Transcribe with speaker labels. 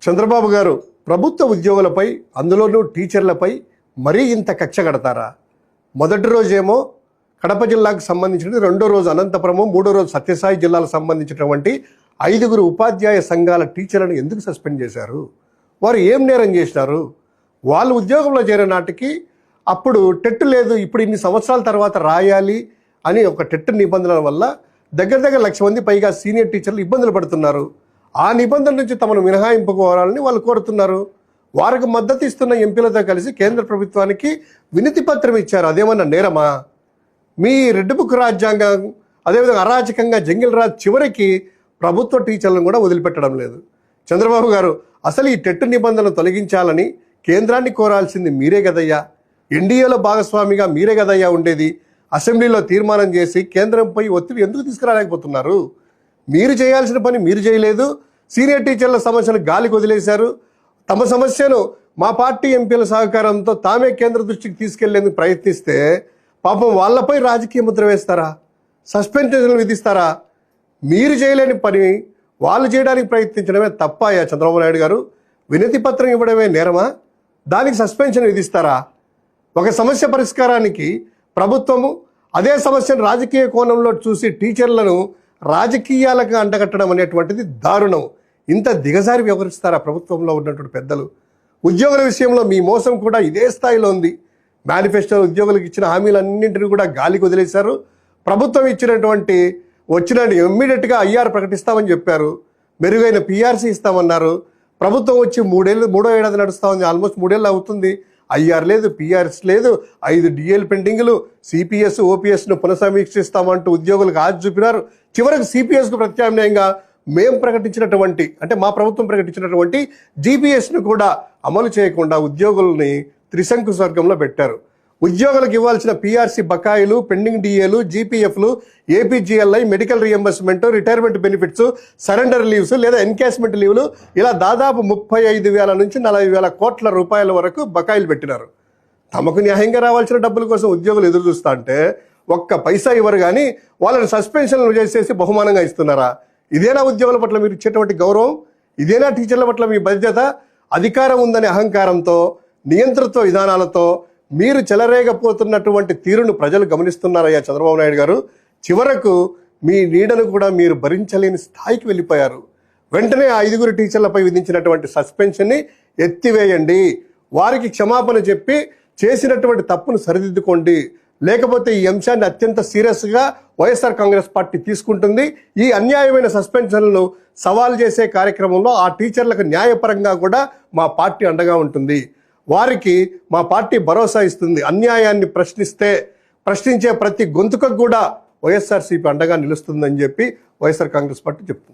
Speaker 1: చంద్రబాబు గారు ప్రభుత్వ ఉద్యోగులపై అందులోనూ టీచర్లపై మరీ ఇంత కక్ష కడతారా? మొదటి రోజేమో కడప జిల్లాకు సంబంధించినది, రెండో రోజు అనంతపురము, మూడో రోజు సత్యసాయి జిల్లాలకు సంబంధించినటువంటి 5 ఉపాధ్యాయ సంఘాల టీచర్లను ఎందుకు సస్పెండ్ చేశారు? వారు ఏం నేరం చేసినారు? వాళ్ళు ఉద్యోగంలో చేరే నాటికి అప్పుడు టెట్ లేదు, ఇప్పుడు ఇన్ని సంవత్సరాల తర్వాత రాయాలి అని ఒక టెట్ నిబంధనల వల్ల దగ్గర 1,00,000 మంది పైగా సీనియర్ టీచర్లు ఇబ్బందులు పడుతున్నారు. ఆ నిబంధన నుంచి తమను మినహాయింపు కోరాలని వాళ్ళు కోరుతున్నారు. వారికి మద్దతు ఇస్తున్న ఎంపీలతో కలిసి కేంద్ర ప్రభుత్వానికి వినతి పత్రం ఇచ్చారు. అదేమన్నా నేరమా? మీ రెడ్ బుక్ రాజ్యాంగం, అదేవిధంగా అరాచకంగా జంగిల్ రాజ్ చివరికి ప్రభుత్వ టీచర్లను కూడా వదిలిపెట్టడం లేదు. చంద్రబాబు గారు అసలు ఈ టెట్ నిబంధనలు తొలగించాలని కేంద్రాన్ని కోరాల్సింది మీరే కదయ్యా. ఎన్డీఏలో భాగస్వామిగా మీరే కదయ్యా ఉండేది. అసెంబ్లీలో తీర్మానం చేసి కేంద్రంపై ఒత్తిడి ఎందుకు తీసుకురాలేకపోతున్నారు? మీరు చేయాల్సిన పని మీరు చేయలేదు. సీనియర్ టీచర్ల సమస్యను గాలికి వదిలేశారు. తమ సమస్యను మా పార్టీ ఎంపీల సహకారంతో తామే కేంద్ర దృష్టికి తీసుకెళ్లేందుకు ప్రయత్నిస్తే పాపం వాళ్ళపై రాజకీయ ముద్ర వేస్తారా? సస్పెన్షన్లు విధిస్తారా? మీరు చేయలేని పని వాళ్ళు చేయడానికి ప్రయత్నించడమే తప్పాయా చంద్రబాబు నాయుడు గారు? వినతి పత్రం ఇవ్వడమే నేరమా? దానికి సస్పెన్షన్ విధిస్తారా? ఒక సమస్య పరిష్కారానికి ప్రభుత్వము అదే సమస్యను రాజకీయ కోణంలో చూసి టీచర్లను రాజకీయాలకు అంటగట్టడం అనేటువంటిది దారుణం. ఇంత దిగజారి వ్యవహరిస్తారా ప్రభుత్వంలో ఉన్నటువంటి పెద్దలు? ఉద్యోగుల విషయంలో మీ మోసం కూడా ఇదే స్థాయిలో ఉంది. మేనిఫెస్టోలో ఉద్యోగులకు ఇచ్చిన హామీలన్నింటినీ కూడా గాలికి వదిలేశారు. ప్రభుత్వం ఇచ్చినటువంటి ఇమ్మీడియట్గా ఐఆర్ ప్రకటిస్తామని చెప్పారు. మెరుగైన పిఆర్సీ ఇస్తామన్నారు. ప్రభుత్వం వచ్చి మూడో ఏడాది నడుస్తూ ఉంది. ఆల్మోస్ట్ 3 ఏళ్ళు అవుతుంది. ఐఆర్ లేదు, పిఆర్ఎస్ లేదు, 5 డిఎల్ పెండింగ్లు, సిపిఎస్ ఓపీఎస్ను పునఃసమీక్షిస్తామంటూ ఉద్యోగులకు ఆశ చూపినారు. చివరికి సిపిఎస్కు ప్రత్యామ్నాయంగా మేము ప్రకటించినటువంటి, అంటే మా ప్రభుత్వం ప్రకటించినటువంటి జీపీఎస్ను కూడా అమలు చేయకుండా ఉద్యోగుల్ని త్రిశంకు స్వర్గంలో పెట్టారు. ఉద్యోగులకు ఇవ్వాల్సిన పిఆర్సీ బకాయిలు, పెండింగ్ డిఏలు, జీపీఎఫ్లు, APGLI, medical reimbursement, retirement benefits, surrender leaves లేదా ఎన్కాష్మెంట్ లీవ్లు, ఇలా దాదాపు 35,000 నుంచి 40,000 కోట్ల రూపాయల వరకు బకాయిలు పెట్టినారు. తమకు న్యాయంగా రావాల్సిన డబ్బుల కోసం ఉద్యోగులు ఎదురు చూస్తా అంటే ఒక్క పైసా ఇవ్వరు, కానీ వాళ్ళని సస్పెన్షన్లు చేసేసి బహుమానంగా ఇస్తున్నారా? ఇదేనా ఉద్యోగుల పట్ల మీరు ఇచ్చేటువంటి గౌరవం? ఇదేనా టీచర్ల పట్ల మీ బాధ్యత? అధికారం ఉందనే అహంకారంతో, నియంతృత్వ విధానాలతో మీరు చెలరేగపోతున్నటువంటి తీరును ప్రజలు గమనిస్తున్నారయ్యా చంద్రబాబు నాయుడు గారు. చివరకు మీ నీడను కూడా మీరు భరించలేని స్థాయికి వెళ్ళిపోయారు. వెంటనే 5 టీచర్లపై విధించినటువంటి సస్పెన్షన్ని ఎత్తివేయండి. వారికి క్షమాపణ చెప్పి చేసినటువంటి తప్పును సరిదిద్దుకోండి. లేకపోతే ఈ అంశాన్ని అత్యంత సీరియస్గా వైఎస్ఆర్ కాంగ్రెస్ పార్టీ తీసుకుంటుంది. ఈ అన్యాయమైన సస్పెన్షన్లను సవాల్ చేసే కార్యక్రమంలో ఆ టీచర్లకు న్యాయపరంగా కూడా మా పార్టీ అండగా ఉంటుంది. వారికి మా పార్టీ భరోసా ఇస్తుంది. అన్యాయాన్ని ప్రశ్నించే ప్రతి గొంతుకకు కూడా వైఎస్ఆర్సీపీ అండగా నిలుస్తుందని చెప్పి వైఎస్ఆర్ కాంగ్రెస్ పార్టీ చెప్తుంది.